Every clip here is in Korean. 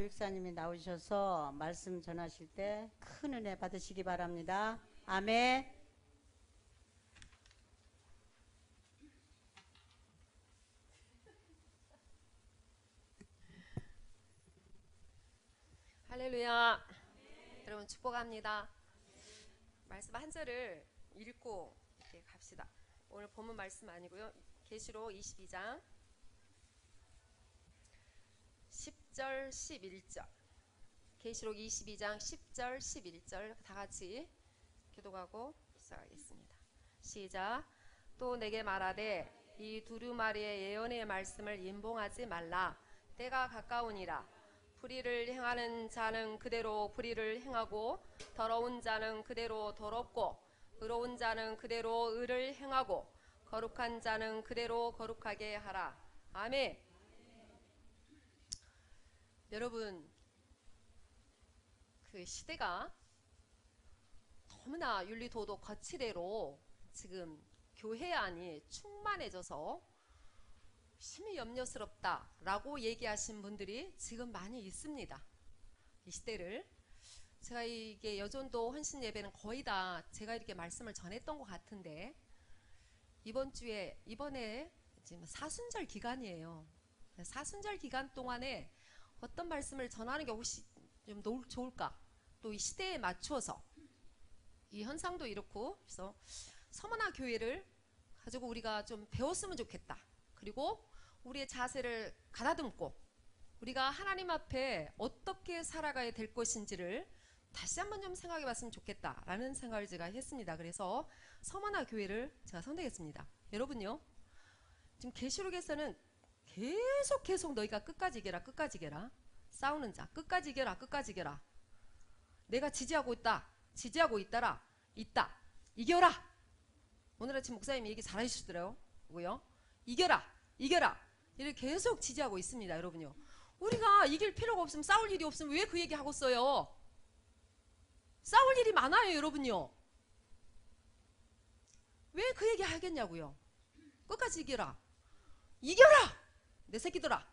교육사님이 나오셔서 말씀 전하실 때 큰 은혜 받으시기 바랍니다. 아멘. 할렐루야. 여러분 축복합니다. 말씀 한 절을 읽고 이렇게 갑시다. 오늘 본문 말씀 아니고요. 계시록 22장 10절 11절. 계시록 22장 10절 11절 다 같이 교독하고 시작하겠습니다. 시작. 또 내게 말하되 이 두루마리의 예언의 말씀을 임봉하지 말라. 때가 가까우니라. 불의를 행하는 자는 그대로 불의를 행하고 더러운 자는 그대로 더럽고 의로운 자는 그대로 의를 행하고 거룩한 자는 그대로 거룩하게 하라. 아멘. 여러분, 그 시대가 너무나 윤리도덕 거치대로 지금 교회 안이 충만해져서 심히 염려스럽다라고 얘기하신 분들이 지금 많이 있습니다. 이 시대를 제가 이게 여전도 헌신 예배는 거의 다 제가 이렇게 말씀을 전했던 것 같은데 이번에 지금 사순절 기간이에요. 사순절 기간 동안에 어떤 말씀을 전하는 게 혹시 좀 좋을까? 또 이 시대에 맞추어서 이 현상도 이렇고 그래서 서머나 교회를 가지고 우리가 좀 배웠으면 좋겠다. 그리고 우리의 자세를 가다듬고 우리가 하나님 앞에 어떻게 살아가야 될 것인지를 다시 한번 좀 생각해 봤으면 좋겠다라는 생각을 제가 했습니다. 그래서 서머나 교회를 제가 선택했습니다. 여러분요, 지금 계시록에서는 계속 너희가 끝까지 이겨라, 끝까지 이겨라. 싸우는 자 끝까지 이겨라, 끝까지 이겨라. 내가 지지하고 있다, 지지하고 있다. 이겨라. 오늘 아침 목사님이 얘기 잘 해주시더라고요. 이겨라, 이겨라. 이를 계속 지지하고 있습니다. 여러분요, 우리가 이길 필요가 없으면, 싸울 일이 없으면 왜 그 얘기 하고 써요? 싸울 일이 많아요. 여러분요, 왜 그 얘기 하겠냐고요. 끝까지 이겨라, 이겨라. 내 새끼들아,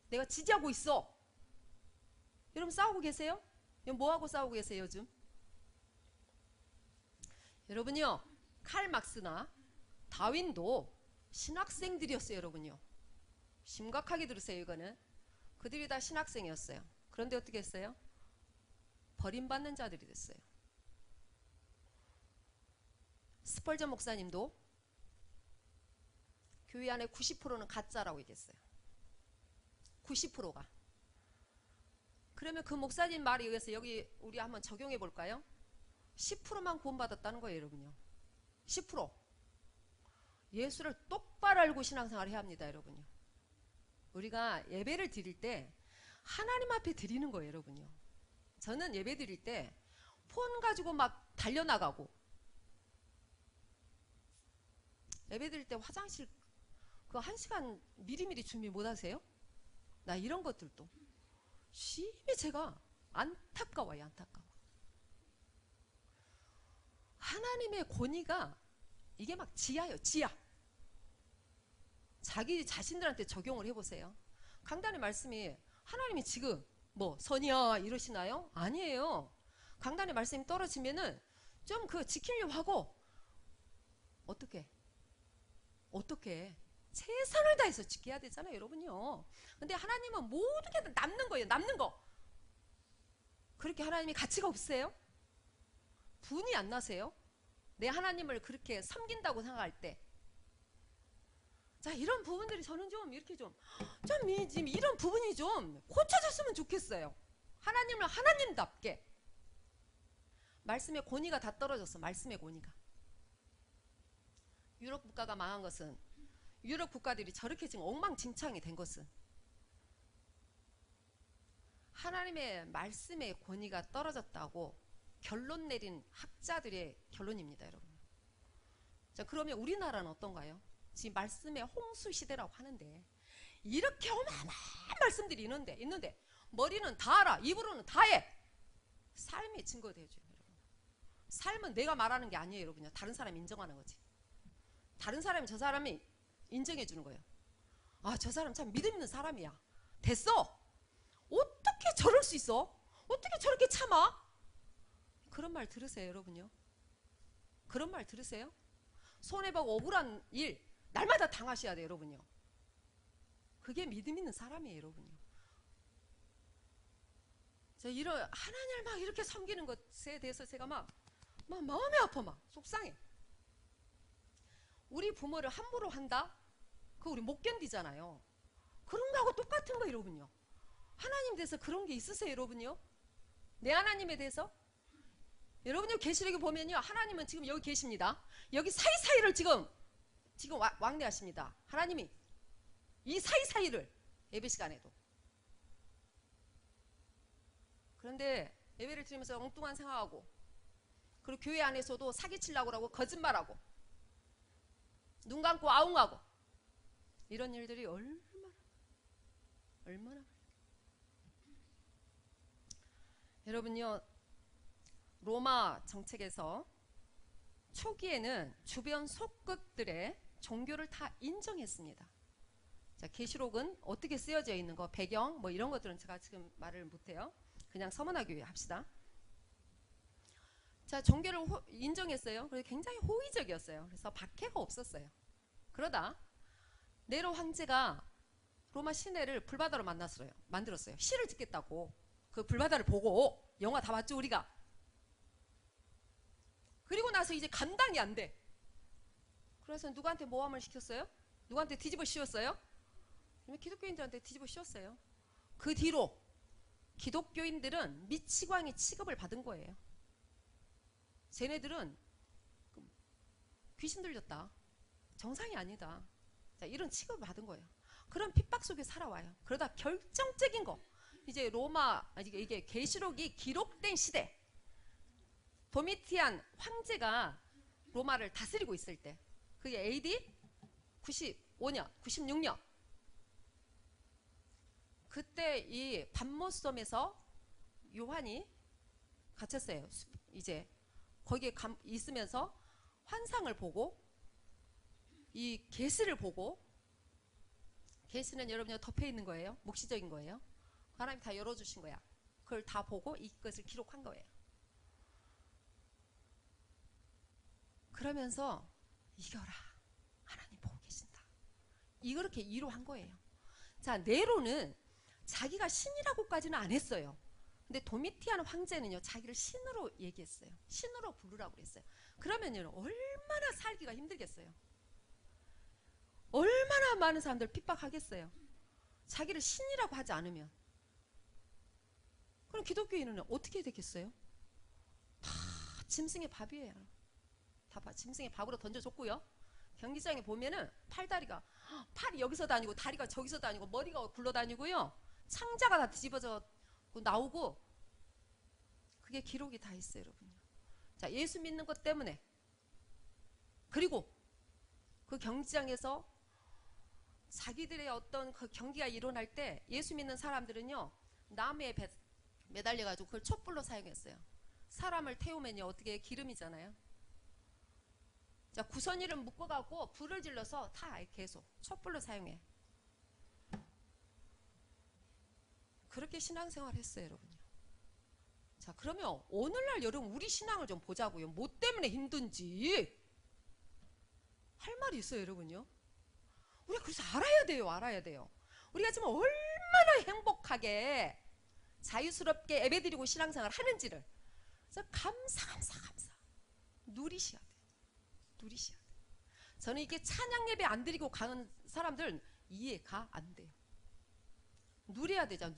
내가 지지하고 있어. 여러분 싸우고 계세요? 뭐하고 싸우고 계세요 요즘? 여러분요, 칼 막스나 다윈도 신학생들이었어요. 여러분요, 심각하게 들으세요. 이거는 그들이 다 신학생이었어요. 그런데 어떻게 했어요? 버림받는 자들이 됐어요. 스펄전 목사님도 교회 안에 90%는 가짜라고 얘기했어요. 90%가. 그러면 그 목사님 말에 의해서 여기 우리 한번 적용해 볼까요? 10%만 구원받았다는 거예요. 여러분요, 10%. 예수를 똑바로 알고 신앙생활을 해야 합니다. 여러분요, 우리가 예배를 드릴 때 하나님 앞에 드리는 거예요. 여러분요, 저는 예배 드릴 때 폰 가지고 막 달려나가고, 예배 드릴 때 화장실 그 1시간 미리미리 준비 못 하세요? 나 이런 것들도 심히 제가 안타까워요. 안타까워. 하나님의 권위가 이게 막 지하예요. 지하. 자기 자신들한테 적용을 해보세요. 강단의 말씀이 하나님이 지금 뭐 선이야 이러시나요? 아니에요. 강단의 말씀이 떨어지면은 좀 그 지키려고 하고 어떻게 최선을 다해서 지켜야 되잖아요. 여러분요, 근데 하나님은 모든 게 남는 거예요. 남는 거. 그렇게 하나님이 가치가 없으세요? 분이 안 나세요? 내 하나님을 그렇게 섬긴다고 생각할 때. 자, 이런 부분들이 저는 좀 이렇게 좀 이런 부분이 좀 고쳐졌으면 좋겠어요. 하나님을 하나님답게. 말씀의 권위가 다 떨어졌어. 말씀의 권위가. 유럽 국가가 망한 것은, 유럽 국가들이 저렇게 지금 엉망진창이 된 것은 하나님의 말씀의 권위가 떨어졌다고 결론 내린 학자들의 결론입니다. 여러분. 자, 그러면 우리나라는 어떤가요? 지금 말씀의 홍수 시대라고 하는데 이렇게 어마어마한 말씀들이 있는데 머리는 다 알아, 입으로는 다 해. 삶의 증거가 되어줘요. 여러분, 삶은 내가 말하는 게 아니에요. 여러분요, 다른 사람이 인정하는 거지. 다른 사람이 저 사람이 인정해 주는 거예요. 아, 저 사람 참 믿음 있는 사람이야. 됐어. 어떻게 어떻게 저럴 수 있어? 어떻게 저렇게 참아? 그런 말 들으세요, 여러분요? 그런 말 들으세요? 손해보고 억울한 일 날마다 당하셔야 돼요, 여러분요. 그게 믿음 있는 사람이에요, 여러분요. 저 이런 하나님을 막 이렇게 섬기는 것에 대해서 제가 막 마음이 아파, 막 속상해. 우리 부모를 함부로 한다? 그거 우리 못 견디잖아요. 그런 거하고 똑같은 거, 여러분요. 하나님 대해서 그런 게 있으세요, 여러분요? 내 하나님에 대해서? 여러분요, 계시록에 보면요, 하나님은 지금 여기 계십니다. 여기 사이사이를 지금 왕래하십니다. 하나님이 이 사이사이를 예배 시간에도. 그런데 예배를 드리면서 엉뚱한 생각하고, 그리고 교회 안에서도 사기치려고 하고 거짓말하고 눈 감고 아웅하고 이런 일들이 얼마나 여러분요, 로마 정책에서 초기에는 주변 속국들의 종교를 다 인정했습니다. 자, 계시록은 어떻게 쓰여져 있는 거, 배경 뭐 이런 것들은 제가 지금 말을 못해요. 그냥 서문화교회 합시다. 자, 종교를 인정했어요. 그래서 굉장히 호의적이었어요. 그래서 박해가 없었어요. 그러다 네로 황제가 로마 시내를 불바다로 만들었어요. 시를 짓겠다고. 그 불바다를 보고, 영화 다 봤죠, 우리가. 그리고 나서 이제 감당이 안 돼. 그래서 누구한테 모함을 시켰어요? 누구한테 뒤집어 씌웠어요? 기독교인들한테 뒤집어 씌웠어요. 그 뒤로 기독교인들은 미치광이 취급을 받은 거예요. 쟤네들은 귀신 들렸다, 정상이 아니다, 자, 이런 취급을 받은 거예요. 그런 핍박 속에 살아와요. 그러다 결정적인 거, 이제 이게 계시록이 기록된 시대, 도미티안 황제가 로마를 다스리고 있을 때, 그게 AD 95년, 96년. 그때 이 밤모섬에서 요한이 갇혔어요. 이제 거기에 있으면서 환상을 보고, 이 계시를 보고, 계시는 여러분이 덮여 있는 거예요. 묵시적인 거예요. 하나님 다 열어주신 거야. 그걸 다 보고 이것을 기록한 거예요. 그러면서 이겨라, 하나님 보고 계신다, 이렇게 위로한 거예요. 자, 네로는 자기가 신이라고까지는 안 했어요. 근데 도미티안 황제는요, 자기를 신으로 얘기했어요. 신으로 부르라고 그랬어요. 그러면요, 얼마나 살기가 힘들겠어요. 얼마나 많은 사람들 핍박하겠어요. 자기를 신이라고 하지 않으면. 그럼 기독교인은 어떻게 되겠어요? 다 짐승의 밥이에요. 다 짐승의 밥으로 던져줬고요. 경기장에 보면은 팔이 여기서 다니고 다리가 저기서 다니고 머리가 굴러다니고요, 창자가 다 뒤집어져 나오고, 그게 기록이 다 있어요, 여러분요. 자, 예수 믿는 것 때문에. 그리고 그 경기장에서 자기들의 어떤 그 경기가 일어날 때 예수 믿는 사람들은요, 나무에 매달려가지고 그걸 촛불로 사용했어요. 사람을 태우면요, 어떻게 기름이잖아요. 자, 구선이를 묶어갖고 불을 질러서 다 계속 촛불로 사용해. 그렇게 신앙생활 했어요, 여러분요. 자, 그러면 오늘날 여러분 우리 신앙을 좀 보자고요. 뭐 때문에 힘든지 할 말이 있어요, 여러분요. 우리가 그래서 알아야 돼요. 우리가 지금 얼마나 행복하게 자유스럽게 예배드리고 신앙생활 하는지를. 그래서 감사 누리셔야 돼요. 저는 이게 찬양 예배 안 드리고 가는 사람들은 이해가 안 돼요. 누려야 되잖아.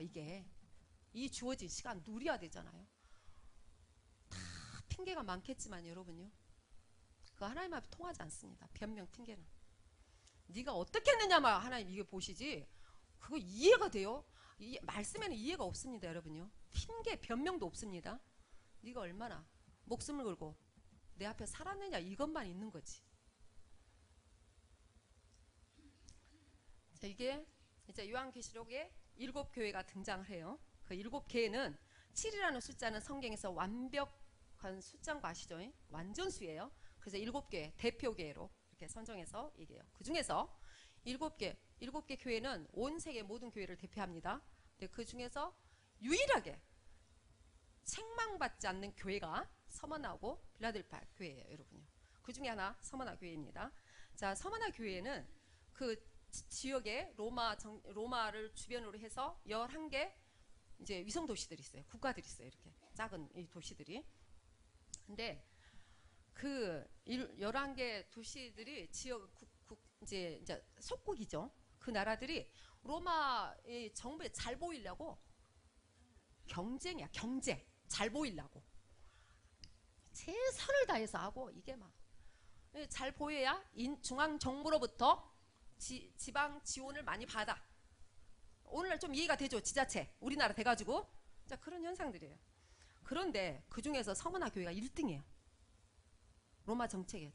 이게 이 주어진 시간 누려야 되잖아요. 다 핑계가 많겠지만 여러분요, 그거 하나님 앞에 통하지 않습니다. 변명 핑계는. 네가 어떻게 했느냐만 하나님 이게 보시지, 그거 이해가 돼요? 말씀에는 이해가 없습니다, 여러분요. 핑계 변명도 없습니다. 네가 얼마나 목숨을 걸고 내 앞에 살았느냐, 이것만 있는 거지. 자, 이게 이제 요한계시록에 7교회가 등장을 해요. 그 7개는 7이라는 숫자는 성경에서 완벽한 숫자인 거 아시죠? 완전수예요. 그래서 7개 대표교회로 이렇게 선정해서 얘기해요. 그 중에서 7개 교회는 온 세계 모든 교회를 대표합니다. 근데 그 중에서 유일하게 책망받지 않는 교회가 서머나하고 필라델피아 교회예요, 여러분요. 그 중에 하나 서머나 교회입니다. 자, 서머나 교회는 그 지역에 로마를 주변으로 해서 11개 이제 위성 도시들이 있어요. 국가들이 있어요. 이렇게 작은 이 도시들이. 근데 그 11개 도시들이 지역 이제 속국이죠. 그 나라들이 로마의 정부에 잘 보이려고 경쟁이야, 경쟁. 잘 보이려고 최선을 다해서 하고, 이게 막 잘 보여야 중앙 정부로부터 지방 지원을 많이 받아. 오늘날 좀 이해가 되죠? 지자체 우리나라 돼가지고. 자, 그런 현상들이에요. 그런데 그 중에서 서머나 교회가 1등이에요. 로마 정책에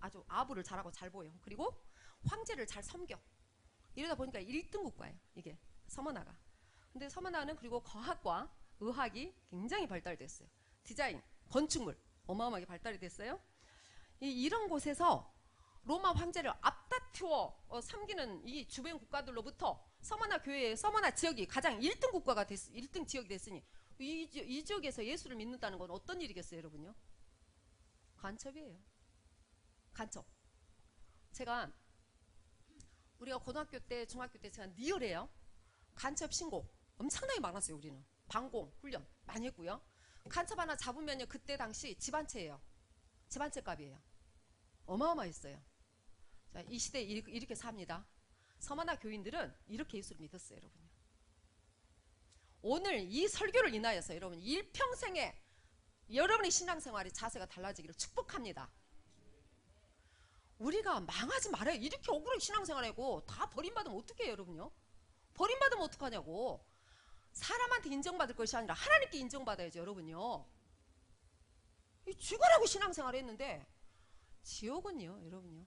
아주 아부를 잘하고 잘 보여. 그리고 황제를 잘 섬겨. 이러다 보니까 1등 국가예요, 이게 서머나가. 근데 서머나는 그리고 과학과 의학이 굉장히 발달됐어요. 디자인, 건축물 어마어마하게 발달이 됐어요. 이런 곳에서 로마 황제를 앞다투어 섬기는 이 주변 국가들로부터 서머나 교회, 서머나 지역이 가장 1등 국가가 1등 지역이 됐으니 이 지역에서 예수를 믿는다는 건 어떤 일이겠어요, 여러분요? 간첩이에요. 간첩. 우리가 고등학교 때, 중학교 때 제가 리얼해요. 간첩 신고 엄청나게 많았어요. 우리는 방공 훈련 많이 했고요. 간첩 하나 잡으면요, 그때 당시 집안채예요. 집안채 값이에요. 어마어마했어요. 자, 이 시대에 이렇게 삽니다. 서머나 교인들은 이렇게 예수를 믿었어요, 여러분. 오늘 이 설교를 인하여서 여러분 일평생에 여러분의 신앙생활의 자세가 달라지기를 축복합니다. 우리가 망하지 말아요. 이렇게 억울하게 신앙생활하고 다 버림받으면 어떡해요, 여러분요? 버림받으면 어떡하냐고. 사람한테 인정받을 것이 아니라 하나님께 인정받아야죠, 여러분요. 죽으라고 신앙생활 했는데 지옥은요, 여러분요.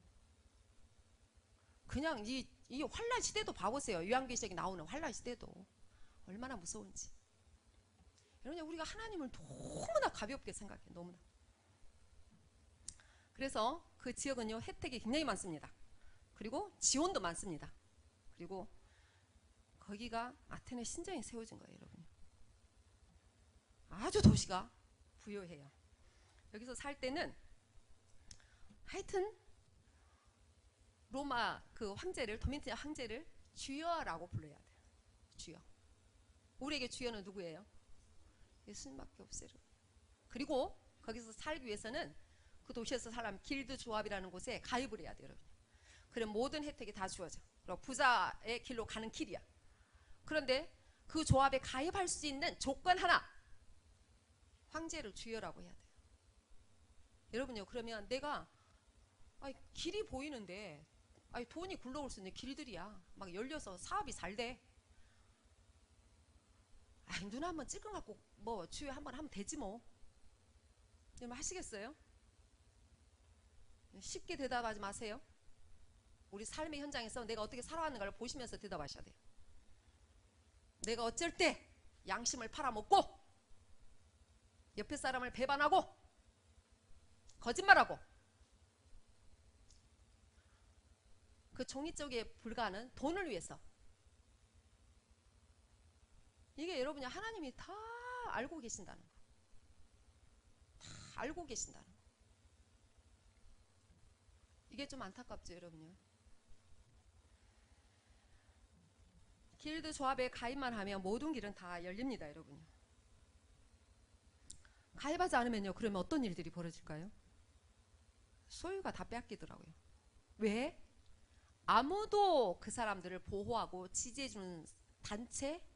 그냥 이 환란 시대도 봐보세요. 요한계시록에 나오는 환란 시대도 얼마나 무서운지. 여러분, 우리가 하나님을 너무나 가볍게 생각해. 너무나. 그래서 그 지역은요, 혜택이 굉장히 많습니다. 그리고 지원도 많습니다. 그리고 거기가 아테네 신전이 세워진 거예요, 여러분. 아주 도시가 부유해요. 여기서 살 때는 하여튼 로마 그 황제를, 도미티아 황제를 주여라고 불러야 돼요. 주여. 우리에게 주여는 누구예요? 예수님밖에 없어요. 그리고 거기서 살기 위해서는 그 도시에서 살려면 길드 조합이라는 곳에 가입을 해야 돼요, 여러분. 그럼 모든 혜택이 다 주어져. 그리고 부자의 길로 가는 길이야. 그런데 그 조합에 가입할 수 있는 조건 하나, 황제를 주여라고 해야 돼요. 여러분요, 그러면 내가 길이 보이는데 돈이 굴러올 수 있는 길들이야. 막 열려서 사업이 잘 돼. 눈 한번 찔끔 갖고 뭐 주여 한번 하면 되지 뭐. 여러분 하시겠어요? 쉽게 대답하지 마세요. 우리 삶의 현장에서 내가 어떻게 살아왔는가를 보시면서 대답하셔야 돼요. 내가 어쩔 때 양심을 팔아먹고 옆에 사람을 배반하고 거짓말하고 그 종이쪽에 불과하는 돈을 위해서. 이게 여러분이 하나님이 다 알고 계신다는 거. 다 알고 계신다는 거. 이게 좀 안타깝죠, 여러분요. 길드 조합에 가입만 하면 모든 길은 다 열립니다, 여러분요. 가입하지 않으면요, 그러면 어떤 일들이 벌어질까요? 소유가 다 뺏기더라고요. 왜? 아무도 그 사람들을 보호하고 지지해주는 단체,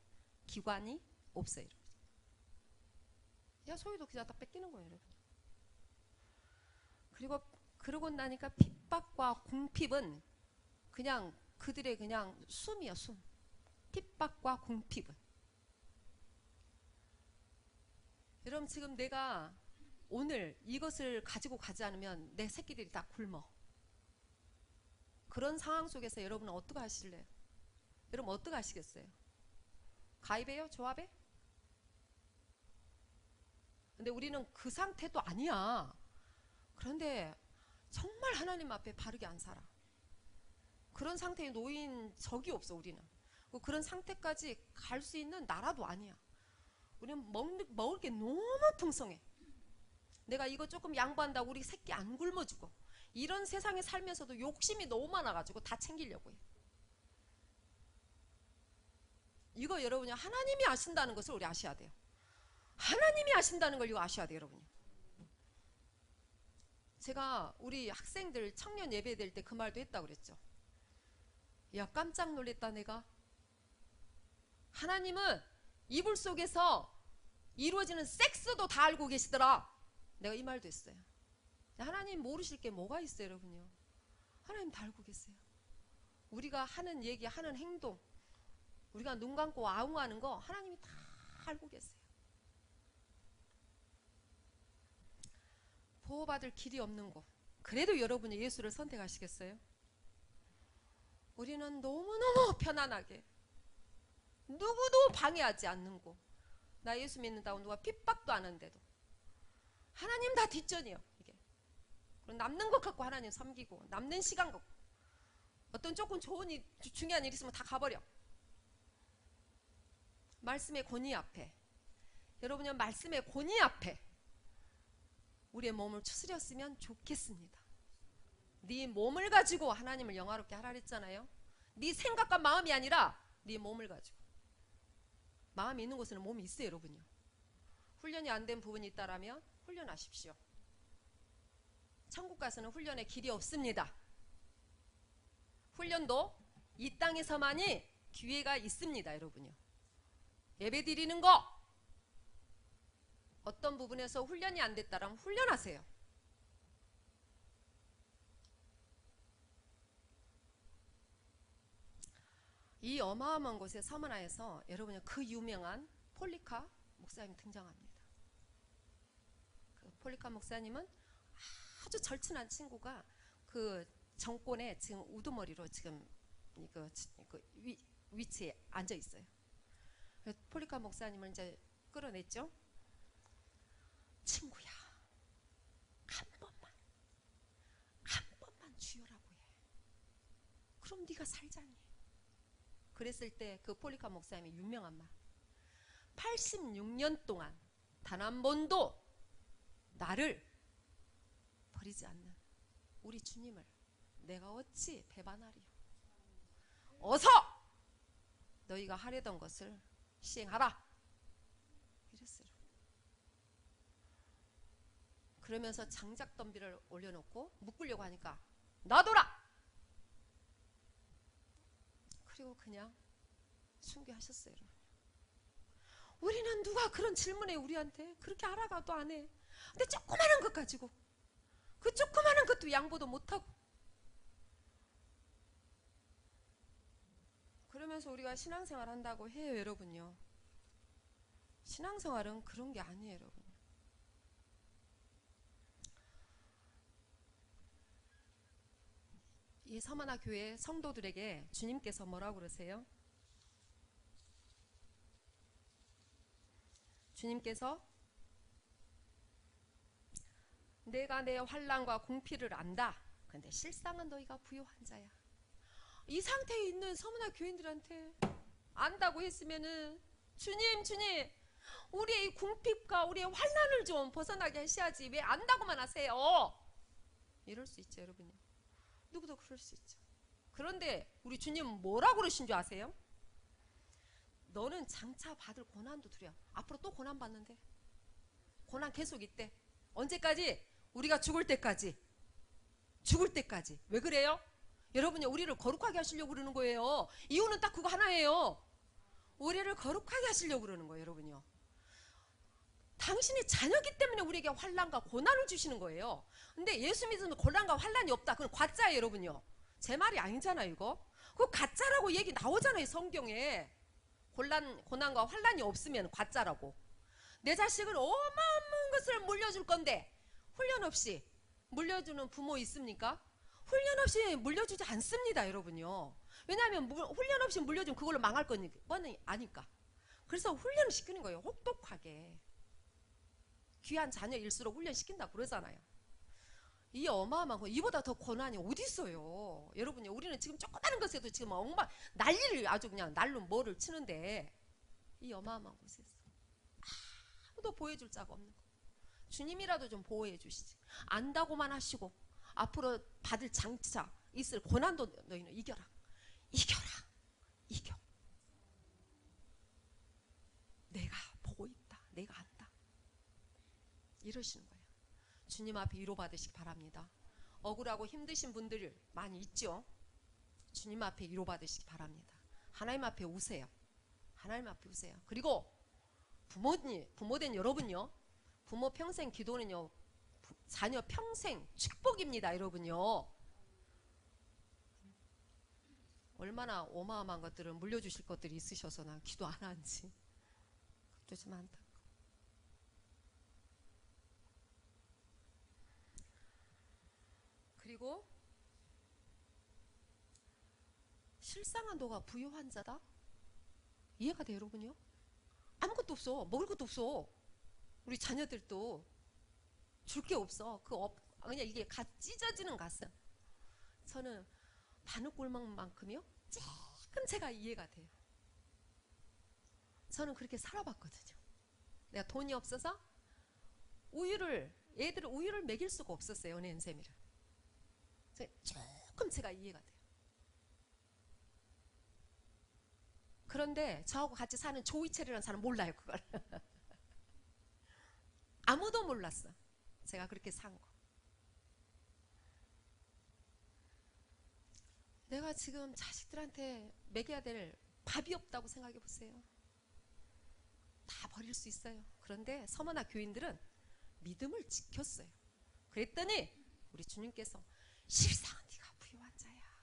기관이 없어요. 야, 소유도 그냥 다 뺏기는 거예요, 여러분. 그리고 그러고 나니까 핍박과 궁핍은 그냥 그들의 그냥 숨이야, 숨. 핍박과 궁핍은. 여러분, 지금 내가 오늘 이것을 가지고 가지 않으면 내 새끼들이 다 굶어. 그런 상황 속에서 여러분은 어떻게 하실래요? 여러분 어떻게 하시겠어요? 가입해요? 조합에? 근데 우리는 그 상태도 아니야. 그런데 정말 하나님 앞에 바르게 안 살아. 그런 상태에 놓인 적이 없어, 우리는. 그런 상태까지 갈 수 있는 나라도 아니야. 우리는 먹을 게 너무 풍성해. 내가 이거 조금 양보한다고 우리 새끼 안 굶어주고, 이런 세상에 살면서도 욕심이 너무 많아가지고 다 챙기려고 해. 이거 여러분이 하나님이 아신다는 것을 우리 아셔야 돼요. 하나님이 아신다는 걸 이거 아셔야 돼요, 여러분이. 제가 우리 학생들 청년 예배 될 때 그 말도 했다고 그랬죠. 야, 깜짝 놀랬다 내가. 하나님은 이불 속에서 이루어지는 섹스도 다 알고 계시더라. 내가 이 말도 했어요. 하나님 모르실 게 뭐가 있어요, 여러분요. 하나님 다 알고 계세요. 우리가 하는 얘기, 하는 행동, 우리가 눈 감고 아웅하는 거 하나님이 다 알고 계세요. 보호받을 길이 없는 곳, 그래도 여러분이 예수를 선택하시겠어요? 우리는 너무너무 편안하게 누구도 방해하지 않는 곳, 나 예수 믿는다고 누가 핍박도 안 하는데도 하나님 다 뒷전이요. 이게 남는 것 갖고 하나님 섬기고, 남는 시간 갖고 어떤 조금 좋은 일, 중요한 일 있으면 다 가버려. 말씀의 권위 앞에, 여러분은 말씀의 권위 앞에 우리의 몸을 추스렸으면 좋겠습니다. 네 몸을 가지고 하나님을 영화롭게 하라 그랬잖아요. 네 생각과 마음이 아니라 네 몸을 가지고. 마음이 있는 곳에는 몸이 있어요, 여러분요. 훈련이 안 된 부분이 있다라면 훈련하십시오. 천국 가서는 훈련의 길이 없습니다. 훈련도 이 땅에서만이 기회가 있습니다, 여러분요. 예배 드리는 거 어떤 부분에서 훈련이 안 됐다라면 훈련하세요. 이 어마어마한 곳에 서머나에서 여러분이 그 유명한 폴리카 목사님 등장합니다. 그 폴리카 목사님은 아주 절친한 친구가 그 정권에 지금 우두머리로 지금 위치에 앉아 있어요. 폴리카 목사님을 이제 끌어냈죠. 친구야, 한 번만 주여라고 해. 그럼 네가 살잖니. 그랬을 때 그 폴리카 목사님의 유명한 말, 86년 동안 단 한 번도 나를 버리지 않는 우리 주님을 내가 어찌 배반하리요. 어서 너희가 하려던 것을 시행하라 이랬어요. 그러면서 장작 덤비를 올려놓고 묶으려고 하니까 놔둬라. 그리고 그냥 순교하셨어요. 우리는 누가 그런 질문에 우리한테 그렇게 알아가도 안 해. 근데 조그마한 것 가지고, 그 조그마한 것도 양보도 못하고, 그러면서 우리가 신앙생활 한다고 해요, 여러분요. 신앙생활은 그런 게 아니에요, 여러분. 이 서머나 교회 성도들에게 주님께서 뭐라고 그러세요? 주님께서 내가 내 환난과 궁피를 안다. 그런데 실상은 너희가 부요한 자야. 이 상태에 있는 서머나 교인들한테 안다고 했으면은 주님 우리의 이 궁핍과 우리의 환난을 좀 벗어나게 하셔야지 왜 안다고만 하세요. 이럴 수 있죠, 여러분요. 누구도 그럴 수 있죠. 그런데 우리 주님은 뭐라고 그러신 줄 아세요? 너는 장차 받을 고난도 두려워. 앞으로 또 고난 받는데. 고난 계속 있대. 언제까지? 우리가 죽을 때까지. 죽을 때까지. 왜 그래요? 여러분이 우리를 거룩하게 하시려고 그러는 거예요. 이유는 딱 그거 하나예요. 우리를 거룩하게 하시려고 그러는 거예요, 여러분요. 당신이 자녀기 때문에 우리에게 환난과 고난을 주시는 거예요. 근데 예수 믿으면 고난과 환난이 없다. 그건 가짜예요, 여러분요. 제 말이 아니잖아요, 이거. 그거 가짜라고 얘기 나오잖아요, 성경에. 고난과 환난이 없으면 가짜라고. 내 자식을 어마어마한 것을 물려줄 건데 훈련 없이 물려주는 부모 있습니까? 훈련 없이 물려주지 않습니다, 여러분요. 왜냐하면 훈련 없이 물려주면 그걸로 망할 거니 아니까. 그래서 훈련을 시키는 거예요, 혹독하게. 귀한 자녀일수록 훈련시킨다고 그러잖아요. 이 어마어마한 거, 이보다 더 고난이 어디 있어요? 여러분요, 우리는 지금 조그마한 것에도 지금 난리를 아주 그냥 날로 뭐를 치는데 이 어마어마한 곳에서 아무도 보호해줄 자가 없는 거. 주님이라도 좀 보호해 주시지. 안다고만 하시고 앞으로 받을 장차 있을 고난도 너희는 이겨라. 이겨라. 이겨. 내가 보고 있다. 내가 안다. 이러시는 거예요. 주님 앞에 위로받으시기 바랍니다. 억울하고 힘드신 분들 많이 있죠. 주님 앞에 위로받으시기 바랍니다. 하나님 앞에 우세요. 하나님 앞에 우세요. 그리고 부모된 여러분요, 부모 평생 기도는요, 자녀 평생 축복입니다. 여러분요, 얼마나 어마어마한 것들을 물려주실 것들이 있으셔서 난 기도 안 하는지 그것도 좀 안타까워. 그리고 실상한 너가 부유한 자다? 이해가 돼요, 여러분요? 아무것도 없어. 먹을 것도 없어. 우리 자녀들도 줄 게 없어. 그냥 이게 갓 찢어지는 가슴. 저는 바늘골망만큼요 조금 제가 이해가 돼요. 저는 그렇게 살아봤거든요. 내가 돈이 없어서 애들을 우유를 먹일 수가 없었어요. 연예인 셈이를. 조금 제가 이해가 돼요. 그런데 저하고 같이 사는 조이첼이라는 사람 몰라요, 그걸. 아무도 몰랐어. 제가 그렇게 산 거. 내가 지금 자식들한테 먹여야 될 밥이 없다고 생각해 보세요. 다 버릴 수 있어요. 그런데 서머나 교인들은 믿음을 지켰어요. 그랬더니 우리 주님께서 실상은 네가 부유한 자야.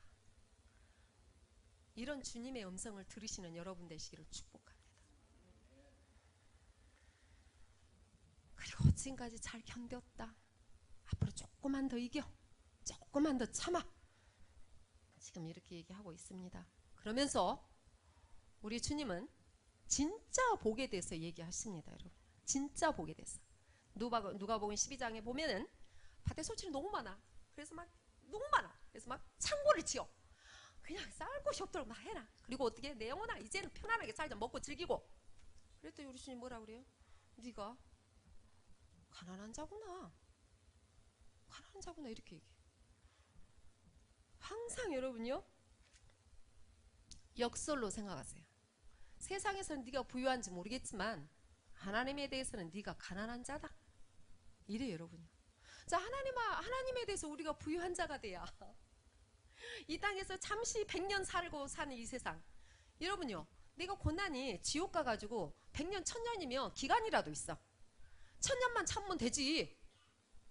이런 주님의 음성을 들으시는 여러분 되시기를 축복합니다. 그리고 지금까지 잘 견뎠다. 앞으로 조금만 더 이겨. 조금만 더 참아. 지금 이렇게 얘기하고 있습니다. 그러면서 우리 주님은 진짜 복에 대해서 얘기하십니다. 여러분, 진짜 복에 대해서. 누가복음 12장에 보면은 밭에 소출이 너무 많아. 그래서 막 너무 많아. 그래서 막 창고를 지어. 그냥 쌓을 곳이 없도록 막 해라. 그리고 어떻게 내 영혼아 이제는 편안하게 살자. 먹고 즐기고. 그랬더니 우리 주님 뭐라 그래요? 네가 가난한 자구나. 가난한 자구나 이렇게 얘기해. 항상 여러분요, 역설로 생각하세요. 세상에서는 네가 부유한지 모르겠지만 하나님에 대해서는 네가 가난한 자다. 이래요, 여러분요. 자, 하나님에 대해서 우리가 부유한 자가 돼야 이 땅에서 잠시 100년 살고 사는 이 세상. 여러분요, 내가 고난이 지옥 가가지고 100년 1000년이면 기간이라도 있어. 1000년만 참으면 되지.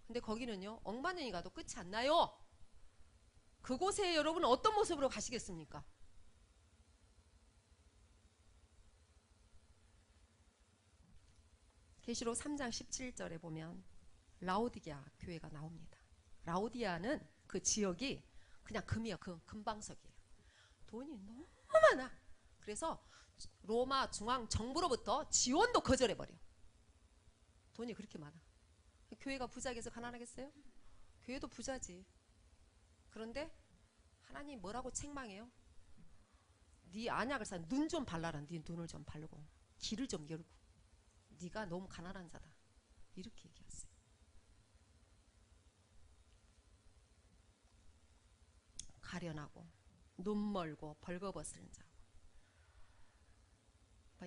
근데 거기는요, 억만 년이 가도 끝이 안 나요. 그곳에 여러분은 어떤 모습으로 가시겠습니까? 계시록 3장 17절에 보면 라오디게아 교회가 나옵니다. 라오디아는 그 지역이 그냥 금이야. 금방석이에요. 돈이 너무 많아. 그래서 로마 중앙 정부로부터 지원도 거절해버려. 돈이 그렇게 많아. 교회가 부자겠어? 가난하겠어요? 교회도 부자지. 그런데 하나님 뭐라고 책망해요? 네 안약을 사, 눈 좀 발라라. 네 눈을 좀 바르고 길을 좀 열고. 네가 너무 가난한 자다. 이렇게 얘기했어요. 가련하고 눈 멀고 벌거벗은 자고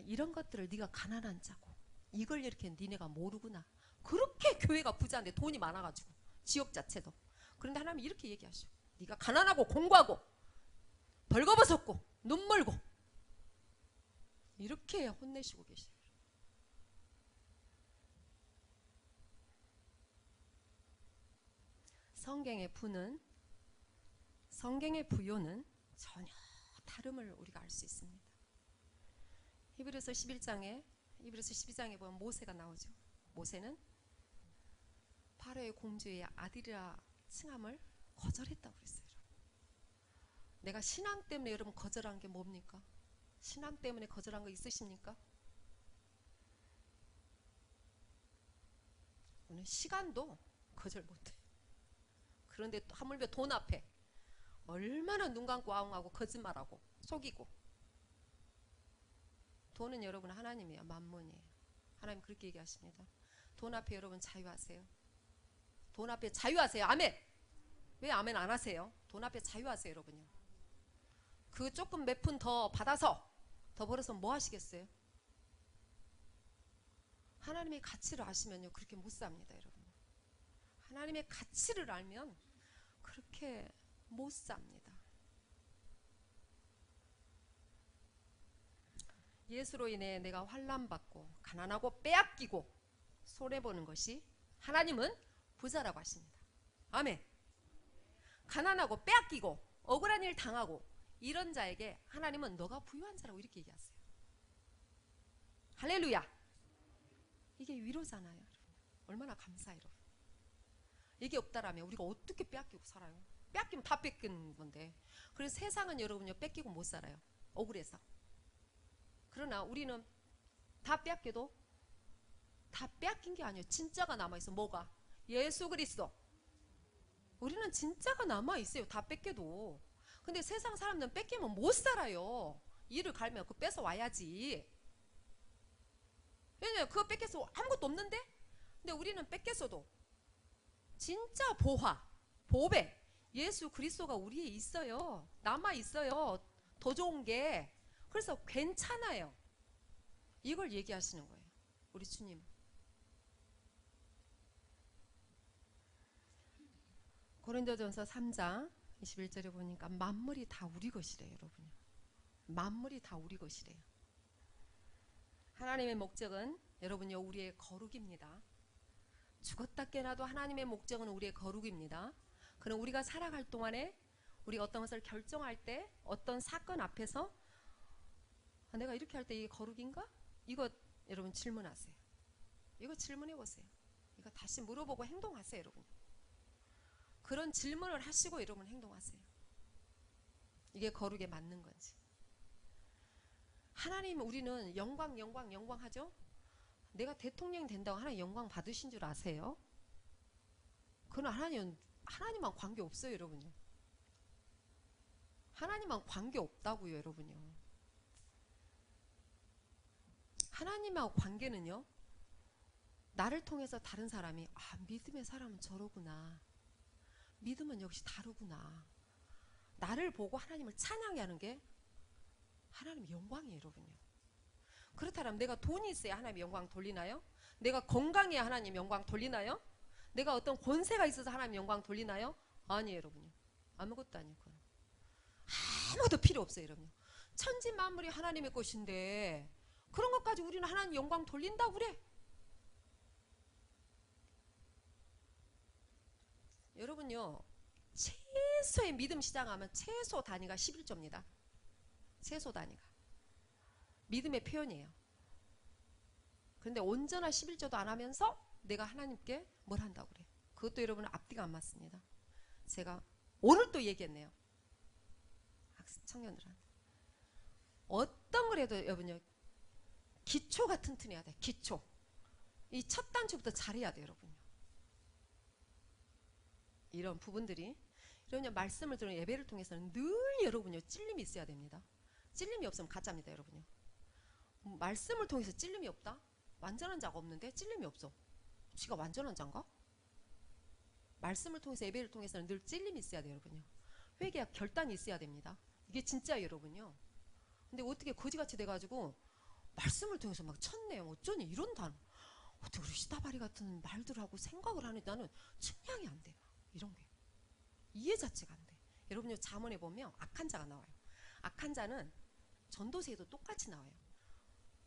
이런 것들을 네가 가난한 자고 이걸 이렇게 니네가 모르구나. 그렇게 교회가 부자인데 돈이 많아가지고 지역 자체도. 그런데 하나님이 이렇게 얘기하셔. 네가 가난하고 공고하고 벌거벗었고 눈 멀고 이렇게 혼내시고 계세요. 성경의 부요는 전혀 다름을 우리가 알 수 있습니다. 히브리서 12장에 보면 모세가 나오죠. 모세는 파라오의 공주의 아들이라 칭함을 거절했다고 그랬어요. 내가 신앙 때문에 여러분 거절한 게 뭡니까? 신앙 때문에 거절한 거 있으십니까? 오늘 시간도 거절 못해. 그런데 또 하물며 돈 앞에 얼마나 눈 감고 아웅하고 거짓말하고 속이고. 돈은 여러분 하나님이에요. 만몬이에요. 하나님 그렇게 얘기하십니다. 돈 앞에 여러분 자유하세요. 돈 앞에 자유하세요. 아멘. 왜 아멘 안 하세요? 돈 앞에 자유하세요 여러분요. 그 조금 몇 푼 더 받아서 더 벌어서 뭐 하시겠어요? 하나님의 가치를 아시면요 그렇게 못 삽니다 여러분. 하나님의 가치를 알면 그렇게 못 삽니다. 예수로 인해 내가 환난받고 가난하고 빼앗기고 손해보는 것이 하나님은 부자라고 하십니다. 아멘. 가난하고 빼앗기고 억울한 일 당하고 이런 자에게 하나님은 너가 부유한 자라고 이렇게 얘기하세요. 할렐루야. 이게 위로잖아요 여러분. 얼마나 감사해요 여러분. 이게 없다라면 우리가 어떻게 빼앗기고 살아요? 빼앗기면 다 뺏긴 건데. 그래서 세상은 여러분요 뺏기고 못 살아요. 억울해서. 그러나 우리는 다 빼앗겨도 다 빼앗긴 게 아니에요. 진짜가 남아있어. 뭐가? 예수 그리스도. 우리는 진짜가 남아있어요. 다 뺏겨도. 근데 세상 사람들은 뺏기면 못 살아요. 일을 갈면 그거 뺏어 와야지. 왜냐면 그거 뺏겨서 아무것도 없는데? 근데 우리는 뺏겼어도 진짜 보화, 보배, 예수 그리스도가 우리에 있어요. 남아있어요. 더 좋은 게. 그래서 괜찮아요. 이걸 얘기하시는 거예요. 우리 주님. 고린도전서 3장 21절에 보니까 만물이 다 우리 것이래요 여러분. 만물이 다 우리 것이래요. 하나님의 목적은 여러분요 우리의 거룩입니다. 죽었다 깨나도 하나님의 목적은 우리의 거룩입니다. 그럼 우리가 살아갈 동안에 우리가 어떤 것을 결정할 때 어떤 사건 앞에서 내가 이렇게 할 때 이게 거룩인가? 이거 여러분 질문하세요. 이거 질문해 보세요. 이거 다시 물어보고 행동하세요 여러분. 그런 질문을 하시고 여러분 행동하세요. 이게 거룩에 맞는 건지. 하나님 우리는 영광 하죠? 내가 대통령이 된다고 하나님 영광 받으신 줄 아세요? 그건 하나님만 관계 없어요 여러분요. 하나님만 관계 없다고요 여러분요. 하나님하고 관계는요 나를 통해서 다른 사람이 믿음의 사람은 저러구나. 믿음은 역시 다르구나. 나를 보고 하나님을 찬양해 하는 게 하나님의 영광이에요 여러분요. 그렇다면 내가 돈이 있어야 하나님의 영광 돌리나요? 내가 건강해야 하나님 영광 돌리나요? 내가 어떤 권세가 있어서 하나님 영광 돌리나요? 아니에요 여러분요. 아무것도 아니에요. 그건. 아무것도 필요 없어요 여러분요. 천지 만물이 하나님의 것인데 그런 것까지 우리는 하나님 영광 돌린다고 그래? 여러분요 최소의 믿음 시작하면 최소 단위가 11조입니다. 최소 단위가 믿음의 표현이에요. 그런데 온전한 11조도 안 하면서 내가 하나님께 뭘 한다고 그래? 그것도 여러분 앞뒤가 안 맞습니다. 제가 오늘 또 얘기했네요. 청년들한테 어떤 걸 해도 여러분요 기초가 튼튼해야 돼. 기초. 이 첫 단추부터 잘해야 돼요 여러분요. 이런 부분들이 여러분요 말씀을 들은 예배를 통해서는 늘 여러분요 찔림이 있어야 됩니다. 찔림이 없으면 가짜입니다 여러분요. 말씀을 통해서 찔림이 없다? 완전한 자가 없는데 찔림이 없어. 지가 완전한 자인가? 말씀을 통해서 예배를 통해서는 늘 찔림이 있어야 돼요 여러분요. 회개와 결단이 있어야 됩니다. 이게 진짜예요 여러분요. 근데 어떻게 거지같이 돼가지고 말씀을 통해서 막 쳤네요. 어쩌니 이런 단어. 어떻게 우리 시다바리 같은 말들 하고 생각을 하는데 나는 측량이 안 돼. 이런 게. 이해 자체가 안 돼. 여러분요 잠언에 보면 악한 자가 나와요. 악한 자는 전도서에도 똑같이 나와요.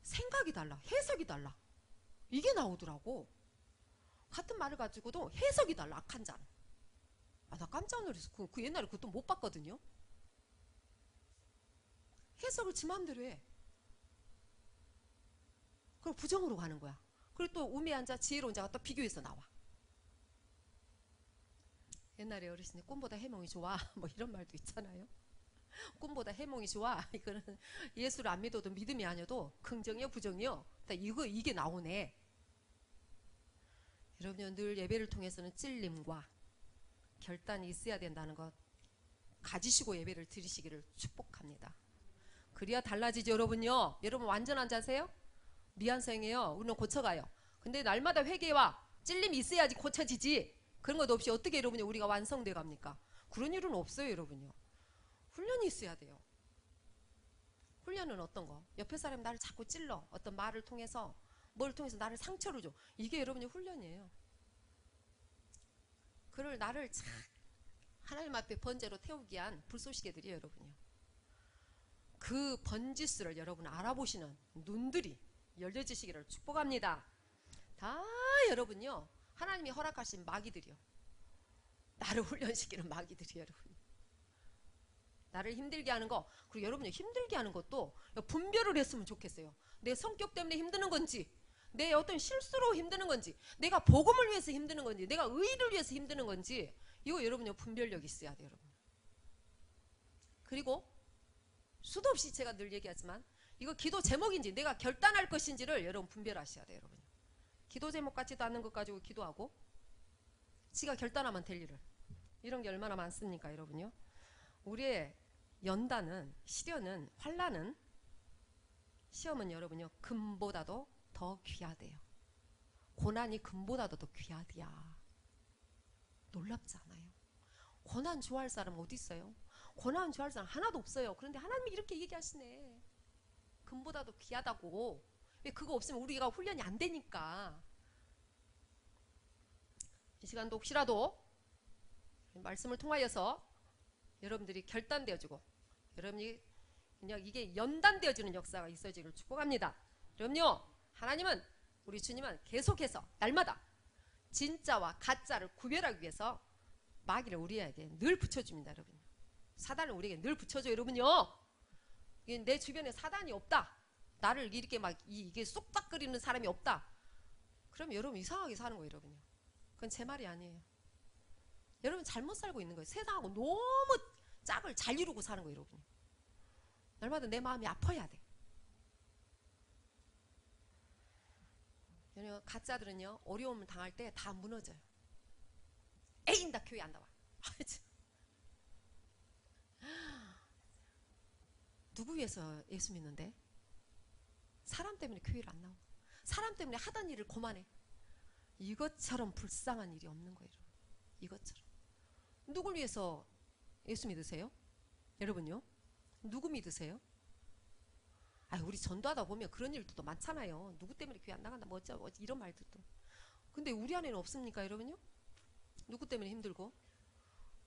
생각이 달라. 해석이 달라. 이게 나오더라고. 같은 말을 가지고도 해석이 달라. 악한 자는. 나 깜짝 놀랐어. 그 옛날에 그것도 못 봤거든요. 해석을 지 마음대로 해. 그리고 부정으로 가는 거야. 그리고 또 우매한 자, 지혜로운 자가 또 비교해서 나와. 옛날에 어르신이 꿈보다 해몽이 좋아. 뭐 이런 말도 있잖아요. 꿈보다 해몽이 좋아. 이거는 예수를 안 믿어도 믿음이 아니어도 긍정이요, 부정이요. 이게 나오네. 여러분 늘 예배를 통해서는 찔림과 결단이 있어야 된다는 것 가지시고 예배를 드리시기를 축복합니다. 그래야 달라지죠, 여러분요. 여러분 완전한 자세요? 미완성이에요. 우리는 고쳐가요. 근데 날마다 회개와 찔림이 있어야지 고쳐지지. 그런 것 없이 어떻게 여러분이 우리가 완성돼 갑니까? 그런 일은 없어요, 여러분요. 훈련이 있어야 돼요. 훈련은 어떤 거? 옆에 사람이 나를 자꾸 찔러. 어떤 말을 통해서, 뭘 통해서 나를 상처를 줘. 이게 여러분의 훈련이에요. 그를 나를 참 하나님 앞에 번제로 태우기 위한 불쏘시개들이에요, 여러분요. 그 번지수를 여러분 알아보시는 눈들이 열려지시기를 축복합니다. 다 여러분요, 하나님이 허락하신 마귀들이요. 나를 훈련시키는 마귀들이에요, 여러분. 나를 힘들게 하는 거, 그리고 여러분이 힘들게 하는 것도 분별을 했으면 좋겠어요. 내 성격 때문에 힘드는 건지, 내 어떤 실수로 힘드는 건지, 내가 복음을 위해서 힘드는 건지, 내가 의를 위해서 힘드는 건지, 이거 여러분요 분별력이 있어야 돼요, 여러분. 그리고 수도 없이 제가 늘 얘기하지만 이거 기도 제목인지 내가 결단할 것인지를 여러분 분별하셔야 돼요, 여러분. 기도 제목 같지도 않는 것 가지고 기도하고 지가 결단하면 될 일을, 이런 게 얼마나 많습니까, 여러분요. 우리의 연단은, 시련은, 환난은, 시험은 여러분요 금보다도 더 귀하대요. 고난이 금보다도 더 귀하디야. 놀랍지 않아요? 고난 좋아할 사람 어디 있어요? 고난 좋아할 사람 하나도 없어요. 그런데 하나님이 이렇게 얘기하시네. 금보다도 귀하다고. 왜 그거 없으면 우리가 훈련이 안 되니까. 이 시간도 혹시라도 말씀을 통하여서 여러분들이 결단되어지고, 여러분이 그냥 이게 연단되어지는 역사가 있어지기를 축복합니다. 여러분요, 하나님은, 우리 주님은 계속해서 날마다 진짜와 가짜를 구별하기 위해서 마귀를 우리에게 늘 붙여줍니다, 여러분. 사단을 우리에게 늘 붙여줘요, 여러분요. 내 주변에 사단이 없다, 나를 이렇게 막 이게 쏙닥거리는 사람이 없다, 그럼 여러분 이상하게 사는 거예요, 여러분요. 그건 제 말이 아니에요. 여러분 잘못 살고 있는 거예요. 세상하고 너무 짝을 잘 이루고 사는 거예요, 여러분. 날마다 내 마음이 아파야 돼. 여러분, 가짜들은요 어려움을 당할 때 다 무너져요. 에이, 나 교회 안 나와. 누구 위해서 예수 믿는데? 사람 때문에 교회를 안 나와. 사람 때문에 하던 일을 그만해. 이것처럼 불쌍한 일이 없는 거예요, 여러분. 이것처럼. 누굴 위해서 예수 믿으세요? 여러분요? 누구 믿으세요? 아, 우리 전도하다 보면 그런 일도 많잖아요. 누구 때문에 교회 안 나간다, 뭐 어쩌고 이런 말들도. 근데 우리 안에는 없습니까, 여러분요? 누구 때문에 힘들고?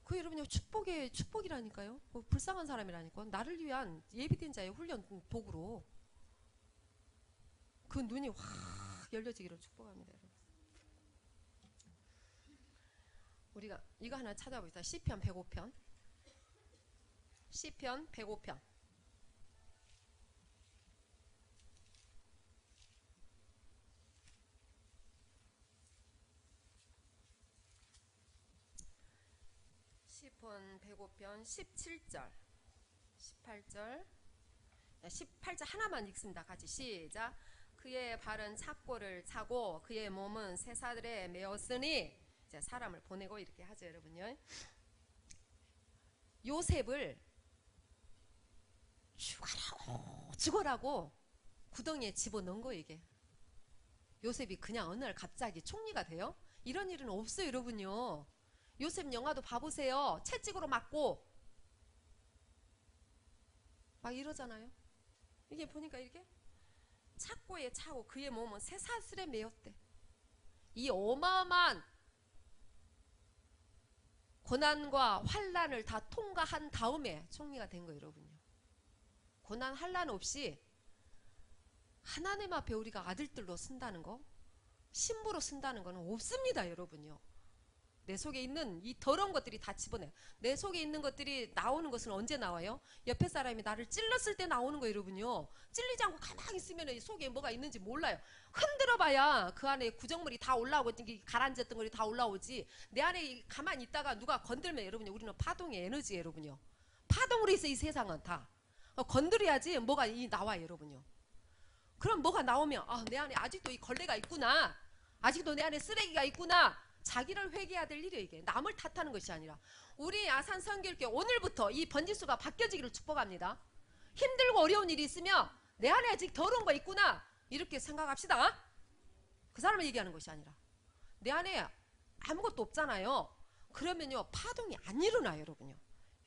그 여러분요 축복이라니까요. 뭐 불쌍한 사람이라니까. 나를 위한 예비된 자의 훈련 도구로 그 눈이 확 열려지기를 축복합니다, 여러분. 우리가 이거 하나 찾아봅시다. 시편 105편. 시편 105편. 시편 105편 17절, 18절, 18절 하나만 읽습니다. 같이 시작. 그의 발은 착고를 차고 그의 몸은 쇠사들에 메었으니, 이제 사람을 보내고 이렇게 하죠, 여러분요. 요셉을 죽어라고 구덩이에 집어넣은 거예요, 이게. 요셉이 그냥 어느 날 갑자기 총리가 돼요? 이런 일은 없어요, 여러분요. 요셉 영화도 봐보세요. 채찍으로 맞고 막 이러잖아요. 이게 보니까 이게 착고에 차고 그의 몸은 쇠사슬에 매였대. 이 어마어마한 고난과 환난을 다 통과한 다음에 총리가 된 거예요, 여러분요. 고난 환난 없이 하나님 앞에 우리가 아들들로 쓴다는 거, 신부로 쓴다는 거는 없습니다, 여러분요. 내 속에 있는 이 더러운 것들이 다 집어내요. 내 속에 있는 것들이 나오는 것은 언제 나와요? 옆에 사람이 나를 찔렀을 때 나오는 거예요, 여러분요. 찔리지 않고 가만히 있으면 속에 뭐가 있는지 몰라요. 흔들어 봐야 그 안에 구정물이 다 올라오고 가라앉았던 것이 다 올라오지. 내 안에 가만히 있다가 누가 건들면 여러분요, 우리는 파동의 에너지예요, 여러분요. 파동으로 있어, 이 세상은 다. 건드려야지 뭐가 나와요, 여러분요. 그럼 뭐가 나오면 내 안에 아직도 이 걸레가 있구나, 아직도 내 안에 쓰레기가 있구나, 자기를 회개해야 될 일이에요. 이게 남을 탓하는 것이 아니라 우리 아산 선교회 오늘부터 이 번지수가 바뀌어지기를 축복합니다. 힘들고 어려운 일이 있으면 내 안에 아직 더러운 거 있구나 이렇게 생각합시다. 그 사람을 얘기하는 것이 아니라 내 안에 아무것도 없잖아요. 그러면요 파동이 안 일어나요 여러분요.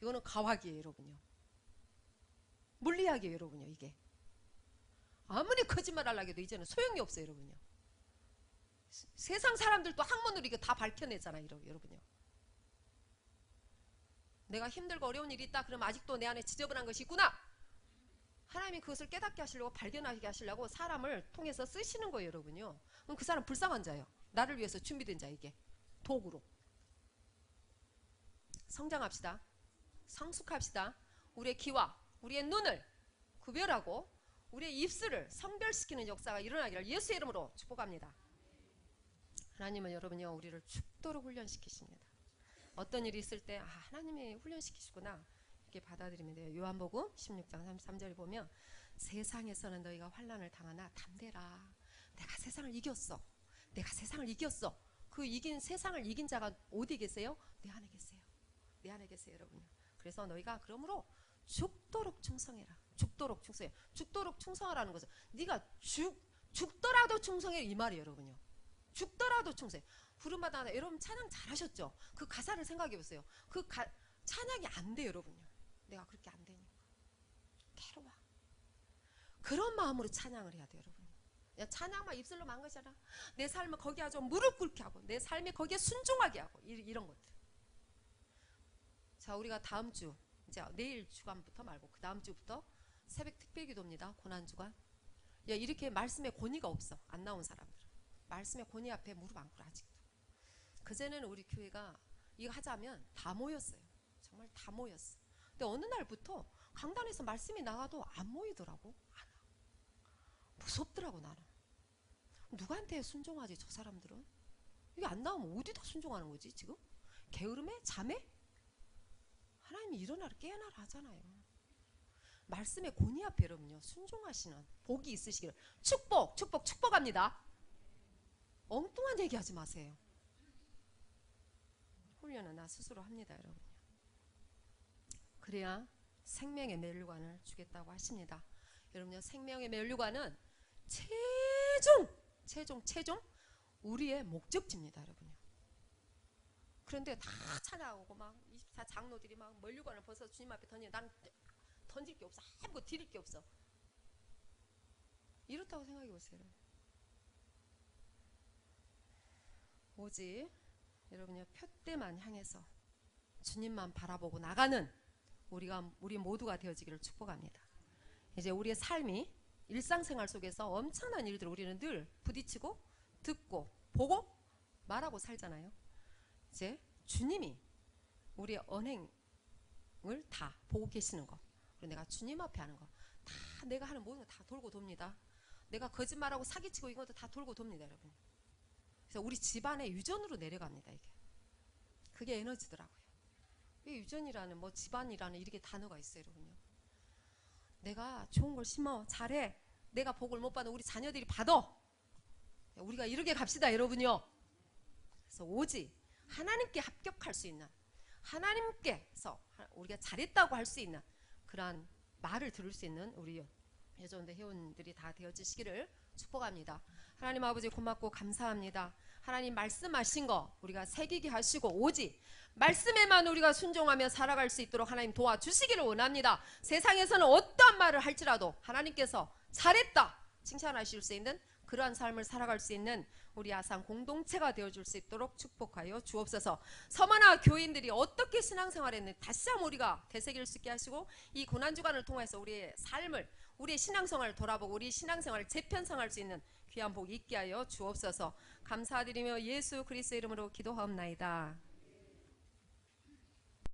이거는 과학이에요 여러분요. 물리학이에요 여러분요. 이게 아무리 거짓말 하려고 해도 이제는 소용이 없어요 여러분요. 세상 사람들도 학문으로 이거 다 밝혀내잖아요 여러분요. 내가 힘들고 어려운 일이 있다 그러면 아직도 내 안에 지저분한 것이 있구나. 하나님이 그것을 깨닫게 하시려고 발견하게 하시려고 사람을 통해서 쓰시는 거예요 여러분요. 그럼 그 사람 불쌍한 자예요. 나를 위해서 준비된 자 이게 도구로. 성장합시다. 성숙합시다. 우리의 귀와 우리의 눈을 구별하고 우리의 입술을 성별시키는 역사가 일어나기를 예수의 이름으로 축복합니다. 하나님은 여러분요 우리를 죽도록 훈련시키십니다. 어떤 일이 있을 때 하나님이 훈련시키시구나 이렇게 받아들이면 돼요. 요한복음 16장 33절에 보면 세상에서는 너희가 환난을 당하나 담대라. 내가 세상을 이겼어. 내가 세상을 이겼어. 그 이긴 세상을 이긴 자가 어디 계세요? 내 안에 계세요. 내 안에 계세요 여러분. 그래서 너희가 그러므로 죽도록 충성해라. 죽도록 충성해. 죽도록 충성하라는 것은 네가 죽더라도 충성해 이 말이에요 여러분요. 죽더라도 충성해. 부름받아 여러분 찬양 잘하셨죠? 그 가사를 생각해 보세요. 찬양이 안 돼요 여러분요. 내가 그렇게 안 되니까 괴로워. 그런 마음으로 찬양을 해야 돼요 여러분. 찬양만 입술로만 한 것이 아니라 내 삶을 거기에 좀 무릎 꿇게 하고 내 삶이 거기에 순종하게 하고 이런 것들. 자 우리가 다음 주 이제 내일 주간부터 말고 그 다음 주부터 새벽 특별기도입니다. 고난주간. 이렇게 말씀에 권위가 없어. 안 나온 사람들은 말씀의 권위 앞에 무릎 안 꿇어 아직도. 그전에는 우리 교회가 이거 하자면 다 모였어요. 정말 다 모였어. 근데 어느 날부터 강단에서 말씀이 나가도 안 모이더라고. 안 와. 무섭더라고 나는. 누구한테 순종하지 저 사람들은? 이게 안 나오면 어디다 순종하는 거지 지금? 게으름에? 잠에? 하나님이 일어나라 깨어나라 하잖아요. 말씀의 권위 앞에 여러분요 순종하시는 복이 있으시기를 축복합니다. 엉뚱한 얘기하지 마세요. 훈련은 나 스스로 합니다 여러분. 그래야 생명의 면류관을 주겠다고 하십니다. 여러분요 생명의 면류관은 최종 우리의 목적지입니다 여러분요. 그런데 다 찾아오고 막 24 장로들이 막 면류관을 벗어 주님 앞에 던지면 나는 던질 게 없어. 아무것도 드릴 게 없어. 이렇다고 생각해 보세요. 오직 여러분요 표대만 향해서 주님만 바라보고 나가는 우리 모두가 되어지기를 축복합니다. 이제 우리의 삶이 일상생활 속에서 엄청난 일들을 우리는 늘 부딪히고 듣고 보고 말하고 살잖아요. 이제 주님이 우리의 언행을 다 보고 계시는 거, 그리고 내가 주님 앞에 하는 거, 다 내가 하는 모든 거 다 돌고 돕니다. 내가 거짓말하고 사기치고 이것도 다 돌고 돕니다 여러분. 그래서 우리 집안의 유전으로 내려갑니다 이게. 그게 에너지더라고요. 이 유전이라는 뭐 집안이라는 이렇게 단어가 있어요 여러분요. 내가 좋은 걸 심어 잘해. 내가 복을 못 받는 우리 자녀들이 받아. 우리가 이렇게 갑시다 여러분요. 그래서 오직 하나님께 합격할 수 있는, 하나님께서 우리가 잘했다고 할 수 있는 그러한 말을 들을 수 있는 우리 여전대 회원들이 다 되어지시기를 축복합니다. 하나님 아버지 고맙고 감사합니다. 하나님 말씀하신 거 우리가 새기게 하시고 오직 말씀에만 우리가 순종하며 살아갈 수 있도록 하나님 도와주시기를 원합니다. 세상에서는 어떠한 말을 할지라도 하나님께서 잘했다 칭찬하실 수 있는 그러한 삶을 살아갈 수 있는 우리 아산 공동체가 되어줄 수 있도록 축복하여 주옵소서. 서머나 교인들이 어떻게 신앙생활했는지 다시 한번 우리가 되새길 수 있게 하시고 이 고난주간을 통해서 우리의 삶을 우리의 신앙생활을 돌아보고 우리 신앙생활을 재편성할 수 있는 귀한 복 있게 하여 주옵소서. 감사드리며 예수 그리스도의 이름으로 기도하옵나이다.